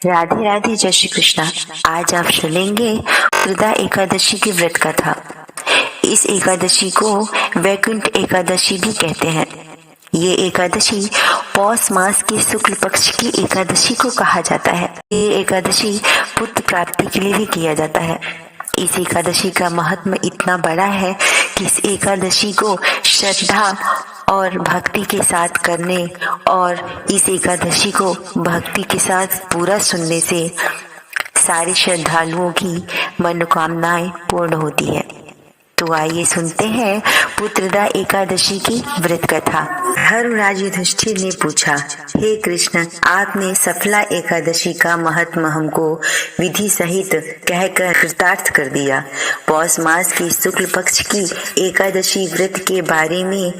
राधे राधे, जय श्री कृष्णा। आज आप सुनेंगे उत्तरदा एकादशी की व्रत कथा। इस एकादशी को वैकुंठ एकादशी भी कहते हैं। ये एकादशी पौष मास के शुक्ल पक्ष की एकादशी को कहा जाता है। ये एकादशी पुत्र प्राप्ति के लिए भी किया जाता है। इस एकादशी का महत्व इतना बड़ा है कि इस एकादशी को श्रद्धा और भक्ति के साथ करने और इस एकादशी को भक्ति के साथ पूरा सुनने से सारे श्रद्धालुओं की मनोकामनाएं पूर्ण होती है। तो आइए सुनते हैं पुत्रदा एकादशी की व्रत कथा। धर्मराज युधिष्ठिर ने पूछा, हे कृष्ण, आपने सफला एकादशी का महत्व हमको विधि सहित कहकर कृतार्थ कर दिया। पौष मास की शुक्ल पक्ष की एकादशी व्रत के बारे में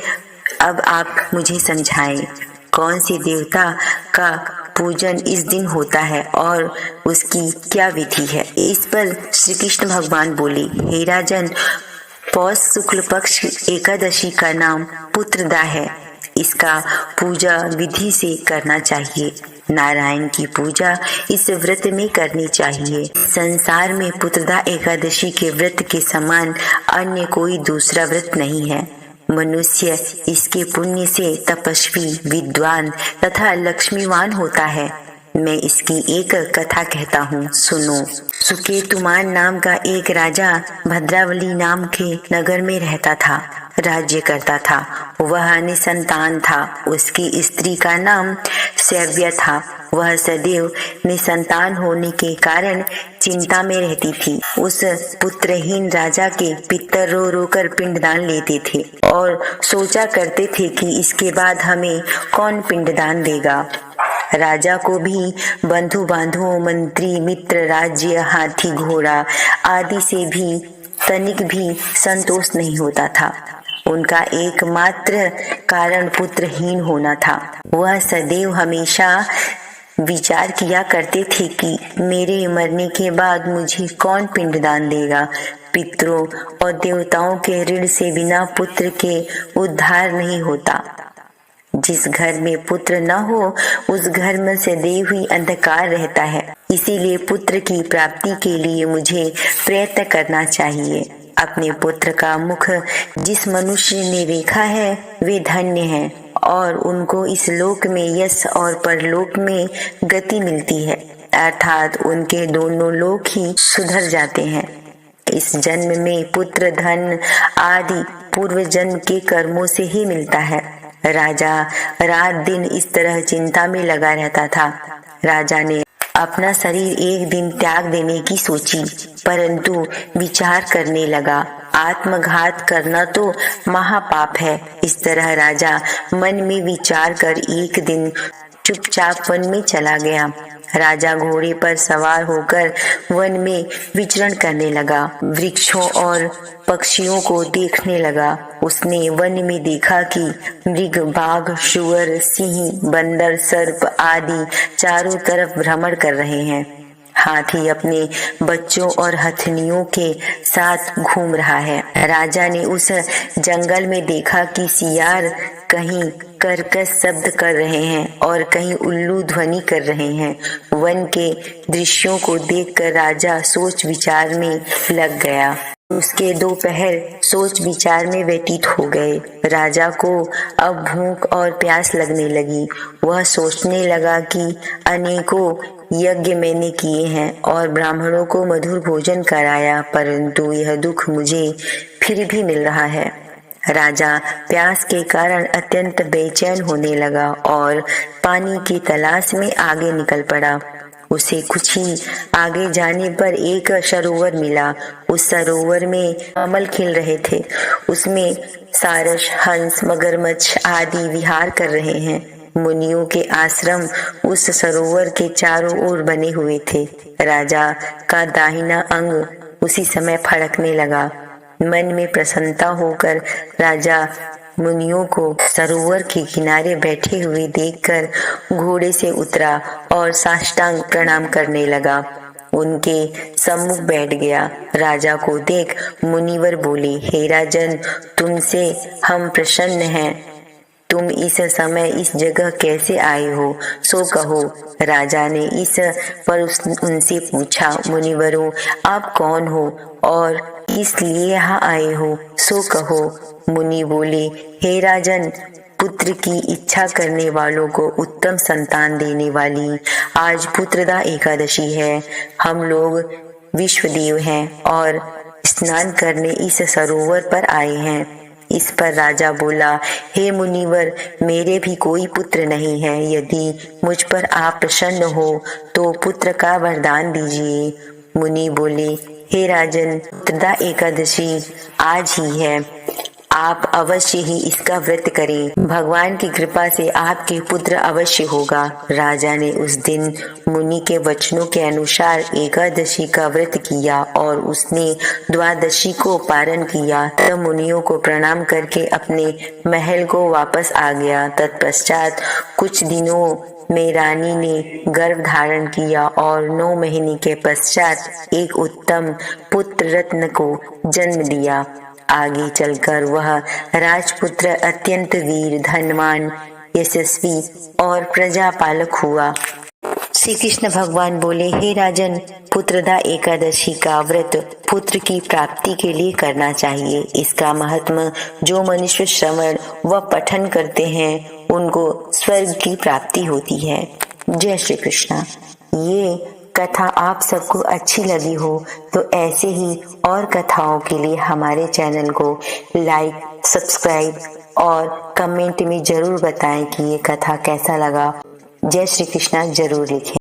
अब आप मुझे समझाएं। कौन सी देवता का पूजन इस दिन होता है और उसकी क्या विधि है? इस पर श्री कृष्ण भगवान बोले, हे राजन, पौष शुक्ल पक्ष एकादशी का नाम पुत्रदा है। इसका पूजा विधि से करना चाहिए। नारायण की पूजा इस व्रत में करनी चाहिए। संसार में पुत्रदा एकादशी के व्रत के समान अन्य कोई दूसरा व्रत नहीं है। मनुष्य इसके पुण्य से तपस्वी, विद्वान तथा लक्ष्मीवान होता है। मैं इसकी एक कथा कहता हूँ, सुनो। सुकेतुमान नाम का एक राजा भद्रावली नाम के नगर में रहता था, राज्य करता था। वह निसंतान था। उसकी स्त्री का नाम सैव्या था। वह सदैव निसंतान होने के कारण चिंता में रहती थी। उस पुत्रहीन राजा के पितर रो रो कर पिंडदान लेते थे और सोचा करते थे कि इसके बाद हमें कौन पिंडदान देगा। राजा को भी बंधु बांधुओं, मंत्री, मित्र, राज्य, हाथी, घोड़ा आदि से भी तनिक भी संतोष नहीं होता था। उनका एकमात्र कारण पुत्रहीन होना था। वह सदैव हमेशा विचार किया करते थे कि मेरे मरने के बाद मुझे कौन पिंडदान देगा। पितरों और देवताओं के ऋण से बिना पुत्र के उद्धार नहीं होता। जिस घर में पुत्र न हो उस घर में सदैव ही अंधकार रहता है। इसीलिए पुत्र की प्राप्ति के लिए मुझे प्रयत्न करना चाहिए। अपने पुत्र का मुख जिस मनुष्य ने देखा है वे धन्य हैं और उनको इस लोक में यश और परलोक में गति मिलती है, अर्थात उनके दोनों लोक ही सुधर जाते हैं। इस जन्म में पुत्र, धन आदि पूर्व जन्म के कर्मों से ही मिलता है। राजा रात दिन इस तरह चिंता में लगा रहता था। राजा ने अपना शरीर एक दिन त्याग देने की सोची, परंतु विचार करने लगा, आत्मघात करना तो महापाप है। इस तरह राजा मन में विचार कर एक दिन चुपचाप वन में चला गया। राजा घोड़े पर सवार होकर वन में विचरण करने लगा। वृक्षों और पक्षियों को देखने लगा। उसने वन में देखा कि मृग, बाघ, शुअर, सिंह, बंदर, सर्प आदि चारों तरफ भ्रमण कर रहे हैं। हाथी अपने बच्चों और हथनियों के साथ घूम रहा है। राजा ने उस जंगल में देखा कि सियार कहीं कर्कश शब्द कर रहे हैं और कहीं उल्लू ध्वनि कर रहे हैं। वन के दृश्यों को देखकर राजा सोच विचार में लग गया। उसके दोपहर सोच विचार में व्यतीत हो गए। राजा को अब भूख और प्यास लगने लगी। वह सोचने लगा कि अनेकों यज्ञ मैंने किए हैं और ब्राह्मणों को मधुर भोजन कराया, परंतु यह दुख मुझे फिर भी मिल रहा है। राजा प्यास के कारण अत्यंत बेचैन होने लगा और पानी की तलाश में आगे निकल पड़ा। उसे कुछ ही आगे जाने पर एक सरोवर मिला। उस सरोवर में कमल खिल रहे थे। उसमें सारस, हंस, मगरमच्छ आदि विहार कर रहे हैं। मुनियों के आश्रम उस सरोवर के चारों ओर बने हुए थे। राजा का दाहिना अंग उसी समय फड़कने लगा। मन में प्रसन्नता होकर राजा मुनियों को सरोवर के किनारे बैठे हुए देखकर घोड़े से उतरा और साष्टांग प्रणाम करने लगा। उनके सम्मुख बैठ गया। राजा को देख मुनिवर बोले, हे राजन, तुमसे हम प्रसन्न हैं। तुम इस समय इस जगह कैसे आए हो, सो कहो। राजा ने इस पर उनसे पूछा, मुनिवरों आप कौन हो और इसलिए यहाँ आए हो, सो कहो। मुनि बोले, हे राजन, पुत्र की इच्छा करने वालों को उत्तम संतान देने वाली आज पुत्रदा एकादशी है। हम लोग विश्वदेव हैं और स्नान करने इस सरोवर पर आए हैं। इस पर राजा बोला, हे मुनिवर, मेरे भी कोई पुत्र नहीं है। यदि मुझ पर आप प्रसन्न हो तो पुत्र का वरदान दीजिए। मुनि बोले, हे राजन, पुत्रदा एकादशी आज ही है, आप अवश्य ही इसका व्रत करें। भगवान की कृपा से आपके पुत्र अवश्य होगा। राजा ने उस दिन मुनि के वचनों के अनुसार एकादशी का व्रत किया और उसने द्वादशी को पारण किया। तब मुनियों को प्रणाम करके अपने महल को वापस आ गया। तत्पश्चात कुछ दिनों में रानी ने गर्भ धारण किया और 9 महीने के पश्चात एक उत्तम पुत्र रत्न को जन्म दिया। आगे चलकर वह राजपुत्र अत्यंत वीर, धनवान, यशस्वी और प्रजापालक हुआ। श्री कृष्ण भगवान बोले, हे राजन, पुत्रदा एकादशी का व्रत पुत्र की प्राप्ति के लिए करना चाहिए। इसका महत्व जो मनुष्य श्रवण व पठन करते हैं उनको स्वर्ग की प्राप्ति होती है। जय श्री कृष्ण। ये कथा आप सबको अच्छी लगी हो तो ऐसे ही और कथाओं के लिए हमारे चैनल को लाइक, सब्सक्राइब और कमेंट में जरूर बताएं कि ये कथा कैसा लगा। जय श्री कृष्णा जरूर लिखें।